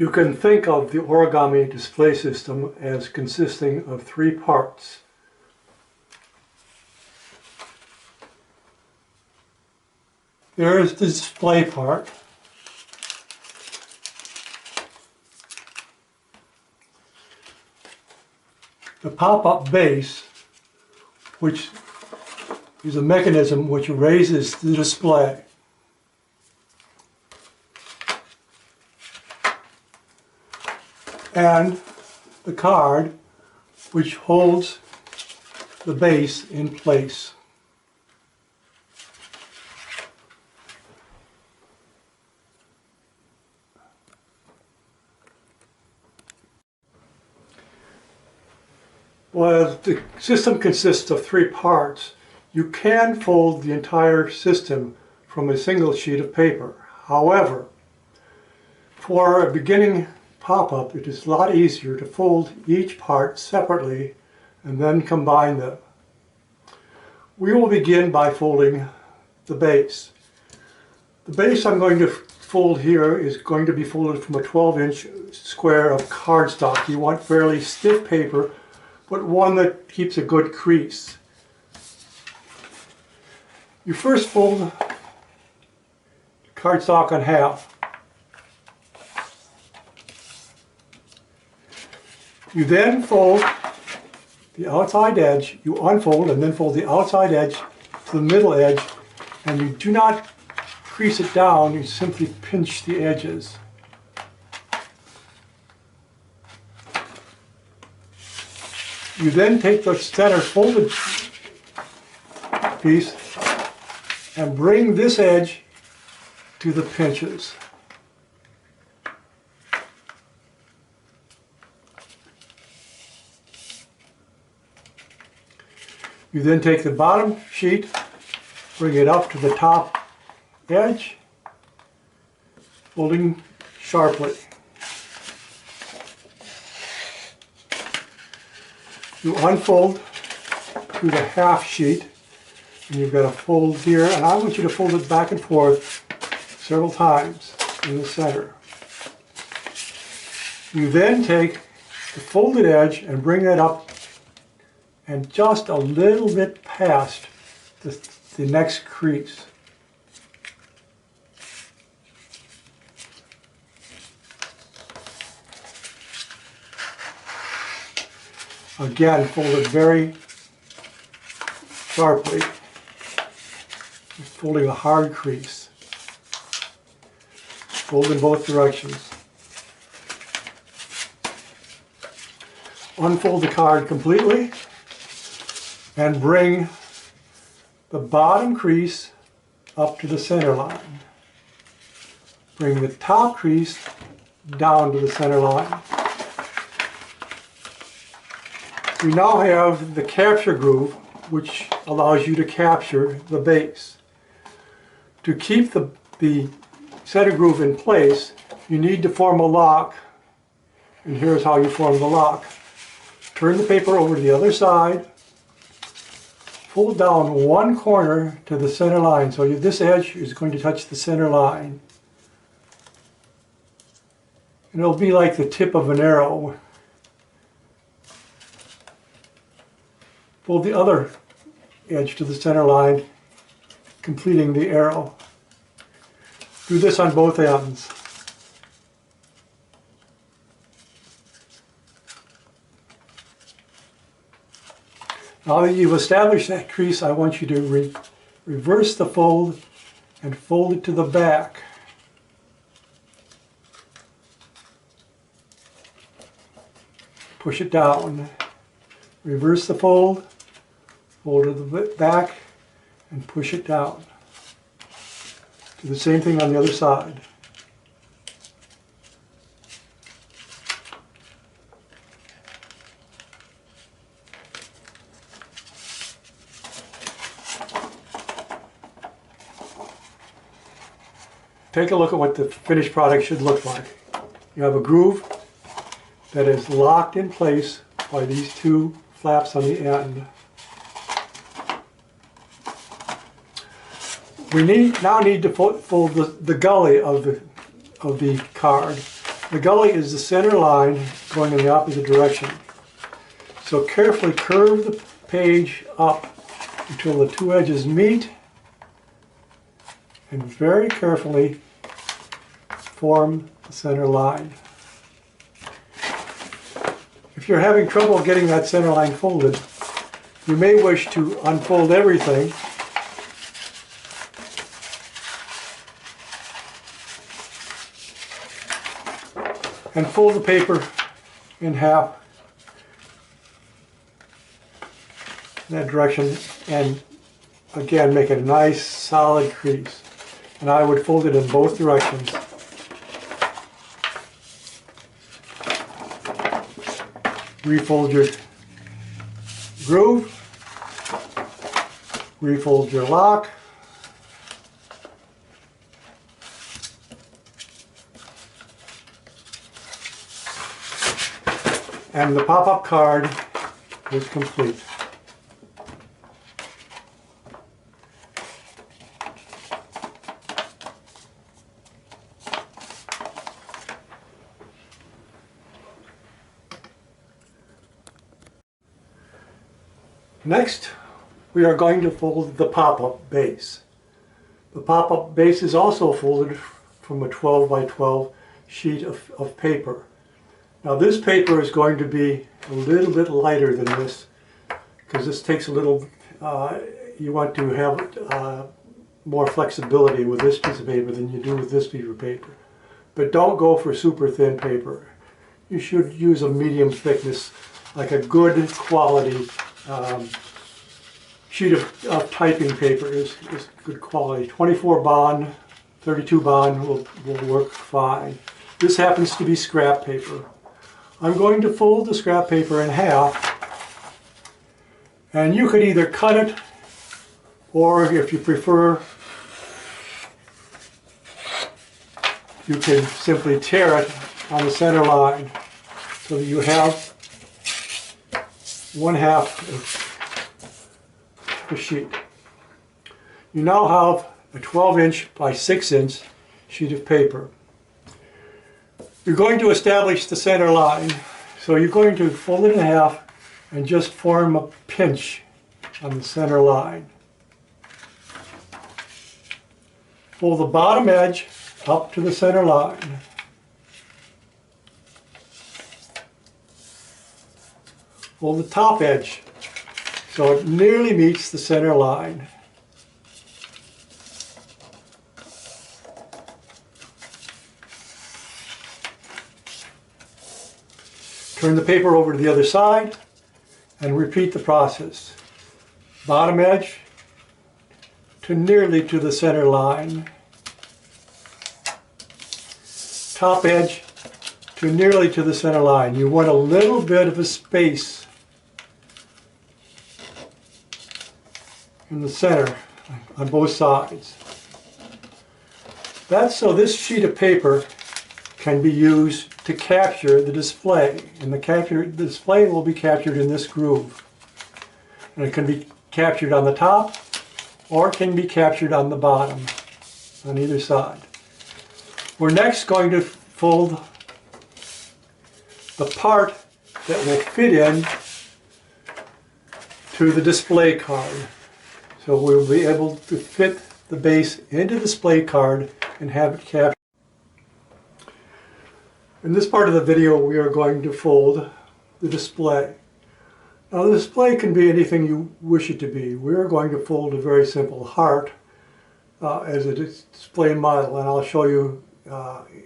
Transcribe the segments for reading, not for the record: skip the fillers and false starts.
You can think of the origami display system as consisting of three parts. There is the display part. The pop-up base, which is a mechanism which raises the display. And the card, which holds the base in place. While the system consists of three parts, you can fold the entire system from a single sheet of paper. However, for a beginning pop-up, it is a lot easier to fold each part separately and then combine them. We will begin by folding the base. The base I'm going to fold here is going to be folded from a 12-inch square of cardstock. You want fairly stiff paper, but one that keeps a good crease. You first fold cardstock in half. You then fold the outside edge, you unfold and then fold the outside edge to the middle edge, and you do not crease it down, you simply pinch the edges. You then take the center folded piece and bring this edge to the pinches. You then take the bottom sheet, bring it up to the top edge, folding sharply. You unfold to the half sheet, and you've got a fold here, and I want you to fold it back and forth several times in the center. You then take the folded edge and bring it up and just a little bit past the next crease. Again, fold it very sharply, folding a hard crease. Fold in both directions. Unfold the card completely and bring the bottom crease up to the center line. Bring the top crease down to the center line. We now have the capture groove, which allows you to capture the base. To keep the center groove in place, you need to form a lock, and here's how you form the lock. Turn the paper over to the other side, fold down one corner to the center line, so this edge is going to touch the center line. And it'll be like the tip of an arrow. Fold the other edge to the center line, completing the arrow. Do this on both ends. Now that you've established that crease, I want you to reverse the fold and fold it to the back. Push it down. Reverse the fold, fold to the back, and push it down. Do the same thing on the other side. Take a look at what the finished product should look like. You have a groove that is locked in place by these two flaps on the end. We now need to fold the gully of the card. The gully is the center line going in the opposite direction. So carefully curve the page up until the two edges meet, and very carefully form the center line. If you're having trouble getting that center line folded, you may wish to unfold everything and fold the paper in half in that direction, and again make a nice solid crease. And I would fold it in both directions. Refold your groove, refold your lock, and the pop-up card is complete. Next, we are going to fold the pop-up base. The pop-up base is also folded from a 12 by 12 sheet of paper. Now this paper is going to be a little bit lighter than this, because this takes a little, you want to have more flexibility with this piece of paper than you do with this piece of paper. But don't go for super thin paper. You should use a medium thickness, like a good quality sheet of typing paper is good quality. 24 bond, 32 bond will work fine. This happens to be scrap paper. I'm going to fold the scrap paper in half, and you could either cut it, or if you prefer, you can simply tear it on the center line so that you have one half of the sheet. You now have a 12-inch by 6-inch sheet of paper. You're going to establish the center line, so you're going to fold it in half and just form a pinch on the center line. Fold the bottom edge up to the center line. Fold the top edge so it nearly meets the center line. Turn the paper over to the other side and repeat the process. Bottom edge to nearly to the center line. Top edge to nearly to the center line. You want a little bit of a space in the center on both sides. That's so this sheet of paper can be used to capture the display, and the display will be captured in this groove. And it can be captured on the top, or it can be captured on the bottom, on either side. We're next going to fold the part that will fit in to the display card. So we'll be able to fit the base into the display card and have it captured. In this part of the video, we are going to fold the display. Now the display can be anything you wish it to be. We're going to fold a very simple heart as a display model, and I'll show you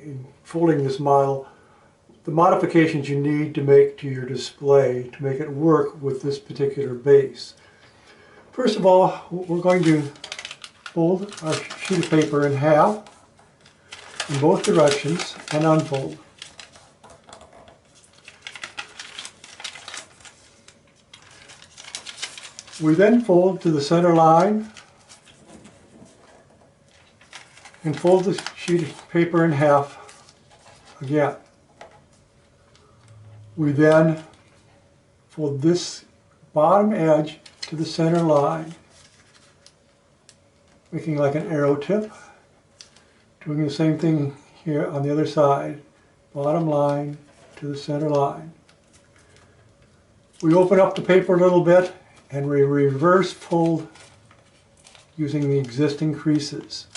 in folding this model the modifications you need to make to your display to make it work with this particular base. First of all, we're going to fold our sheet of paper in half in both directions and unfold. We then fold to the center line and fold the sheet of paper in half again. We then fold this bottom edge to the center line, making like an arrow tip. Doing the same thing here on the other side. bottom line to the center line. We open up the paper a little bit and we reverse fold using the existing creases.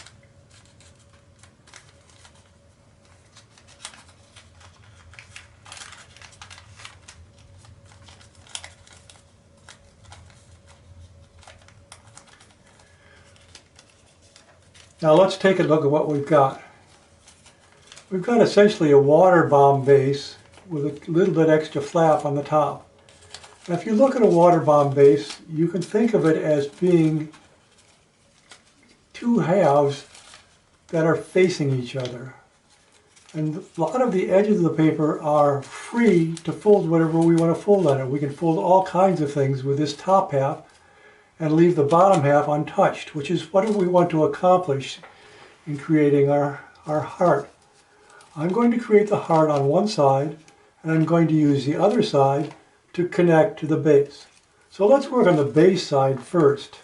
Now let's take a look at what we've got. We've got essentially a water bomb base with a little bit extra flap on the top. Now if you look at a water bomb base, you can think of it as being two halves that are facing each other. And a lot of the edges of the paper are free to fold whatever we want to fold on it. We can fold all kinds of things with this top half and leave the bottom half untouched, which is what we want to accomplish in creating our heart. I'm going to create the heart on one side, and I'm going to use the other side to connect to the base. So let's work on the base side first.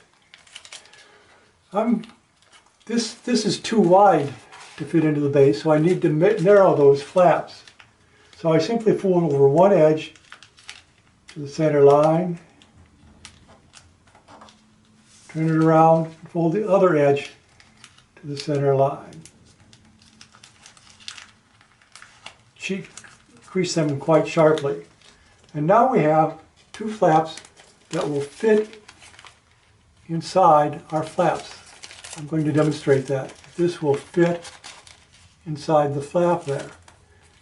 This is too wide to fit into the base, so I need to narrow those flaps. So I simply fold over one edge to the center line, turn it around, and fold the other edge to the center line. Crease them quite sharply. And now we have two flaps that will fit inside our flaps. I'm going to demonstrate that. This will fit inside the flap there,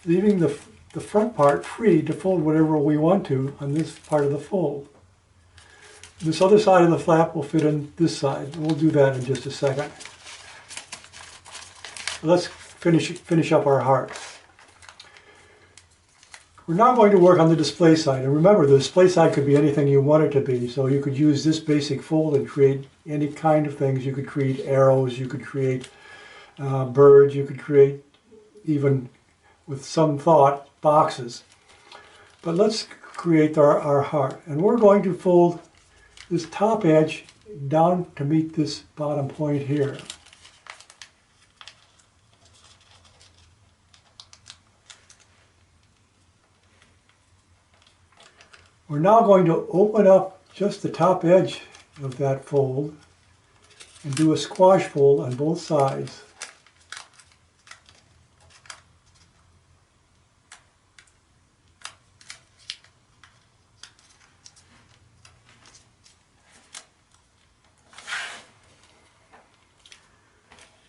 leaving the front part free to fold whatever we want to on this part of the fold. This other side of the flap will fit in this side. We'll do that in just a second. Let's finish up our heart. We're now going to work on the display side. And remember, the display side could be anything you want it to be. So you could use this basic fold and create any kind of things. You could create arrows, you could create birds, you could create, even with some thought, boxes. But let's create our heart. And we're going to fold this top edge down to meet this bottom point here. We're now going to open up just the top edge of that fold and do a squash fold on both sides.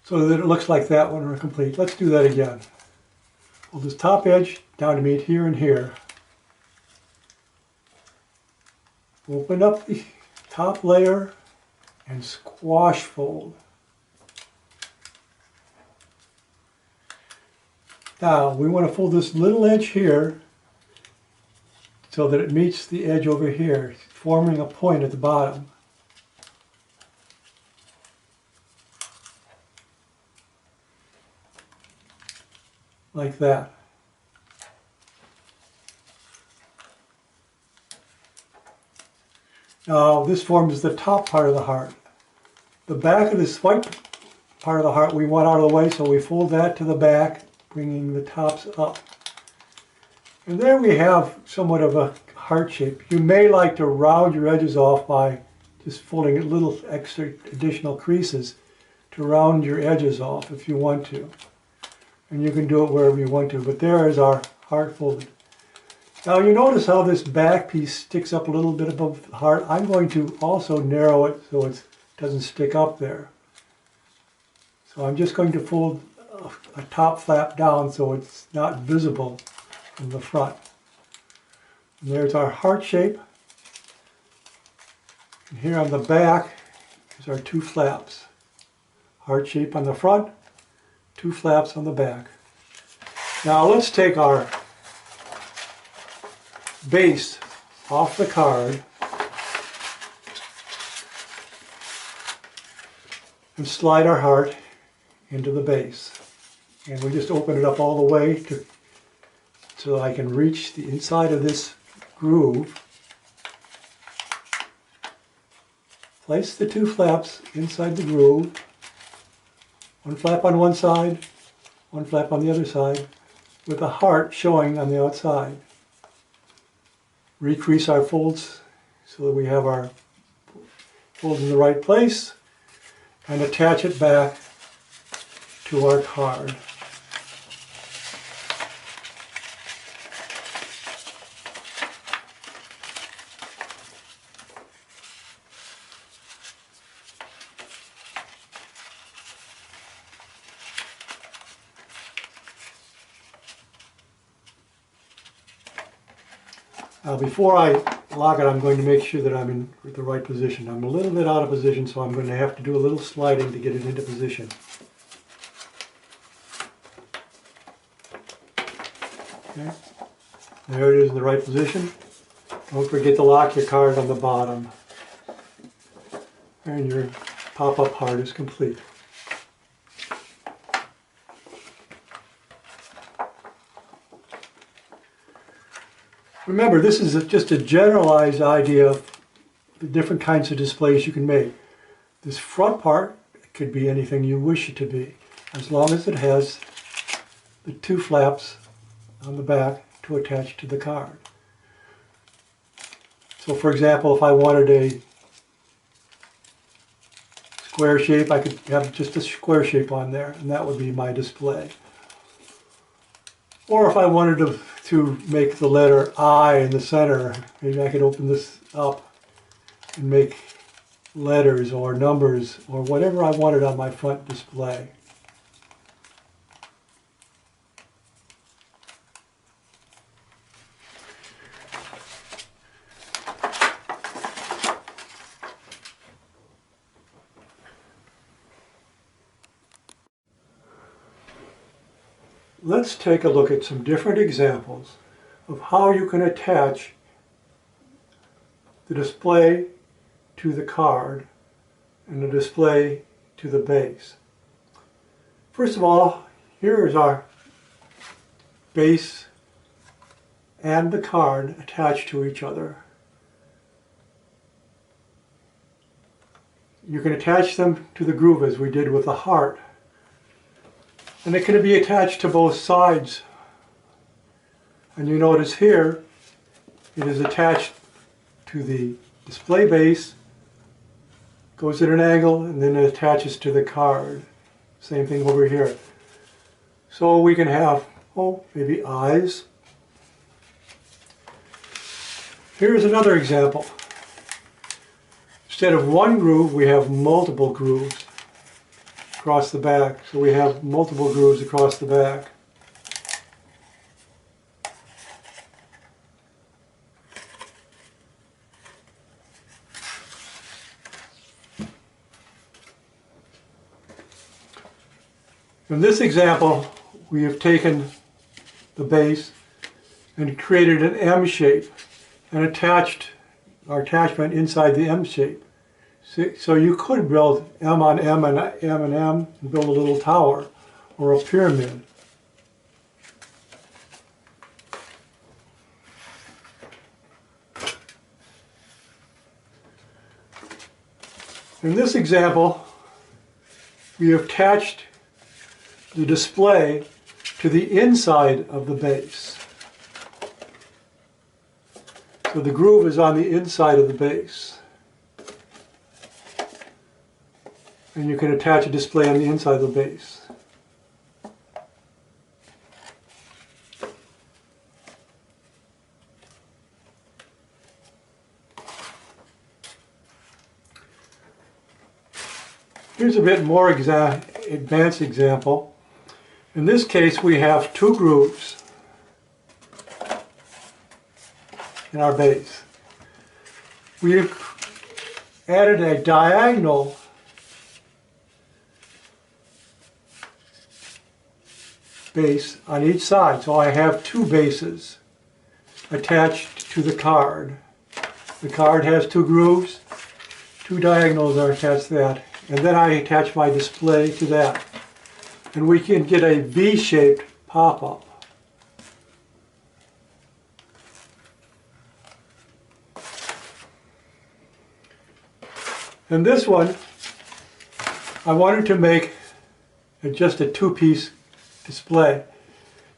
So that it looks like that when we're complete. Let's do that again. Fold this top edge down to meet here and here. Open up the top layer and squash fold. Now we want to fold this little edge here so that it meets the edge over here, forming a point at the bottom. Like that. Now this forms the top part of the heart. The back of this white part of the heart we want out of the way, so we fold that to the back, bringing the tops up. And there we have somewhat of a heart shape. You may like to round your edges off by just folding little extra additional creases to round your edges off if you want to. And you can do it wherever you want to, but there is our heart folded. Now you notice how this back piece sticks up a little bit above the heart. I'm going to also narrow it so it doesn't stick up there. So I'm just going to fold a top flap down so it's not visible from the front. And there's our heart shape. And here on the back is our two flaps. Heart shape on the front, two flaps on the back. Now let's take our base off the card and slide our heart into the base. And we just open it up all the way so I can reach the inside of this groove. Place the two flaps inside the groove. One flap on one side, one flap on the other side. with a heart showing on the outside. Recrease our folds so that we have our folds in the right place, and attach it back to our card. Now before I lock it, I'm going to make sure that I'm in the right position. I'm a little bit out of position, so I'm going to have to do a little sliding to get it into position. Okay. There it is in the right position. Don't forget to lock your card on the bottom. And your pop-up heart is complete. Remember, this is just a generalized idea of the different kinds of displays you can make. This front part could be anything you wish it to be, as long as it has the two flaps on the back to attach to the card. So for example, if I wanted a square shape, I could have just a square shape on there, and that would be my display. Or if I wanted to make the letter I in the center, maybe I could open this up and make letters or numbers or whatever I wanted on my front display. Let's take a look at some different examples of how you can attach the display to the card and the display to the base. First of all, here is our base and the card attached to each other. You can attach them to the groove as we did with the heart. And it can be attached to both sides. And you notice here, it is attached to the display base, goes at an angle, and then it attaches to the card. Same thing over here. So we can have, maybe eyes. Here's another example. Instead of one groove, we have multiple grooves across the back. So we have multiple grooves across the back. In this example, we have taken the base and created an M shape and attached our attachment inside the M shape. So you could build M on M and M and M and build a little tower or a pyramid. In this example, we have attached the display to the inside of the base. So the groove is on the inside of the base. And you can attach a display on the inside of the base. Here's a bit more advanced example. In this case, we have two grooves in our base. We've added a diagonal base on each side. So I have two bases attached to the card. The card has two grooves, two diagonals are attached to that, and then I attach my display to that. And we can get a V-shaped pop-up. And this one, I wanted to make just a two-piece display.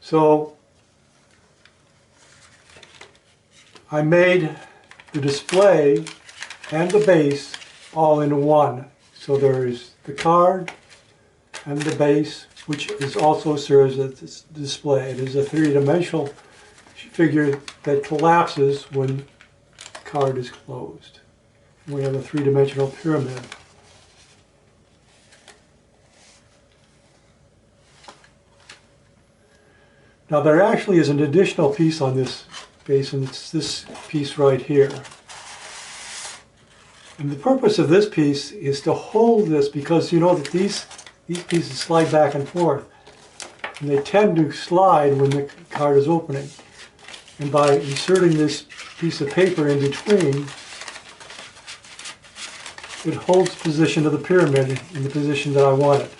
So I made the display and the base all in one. So there is the card and the base, which is also serves as this display. It is a three-dimensional figure that collapses when the card is closed. We have a three-dimensional pyramid. Now there actually is an additional piece on this base, and it's this piece right here. And the purpose of this piece is to hold this, because you know that these pieces slide back and forth, and they tend to slide when the card is opening. And by inserting this piece of paper in between, it holds the position of the pyramid in the position that I want it.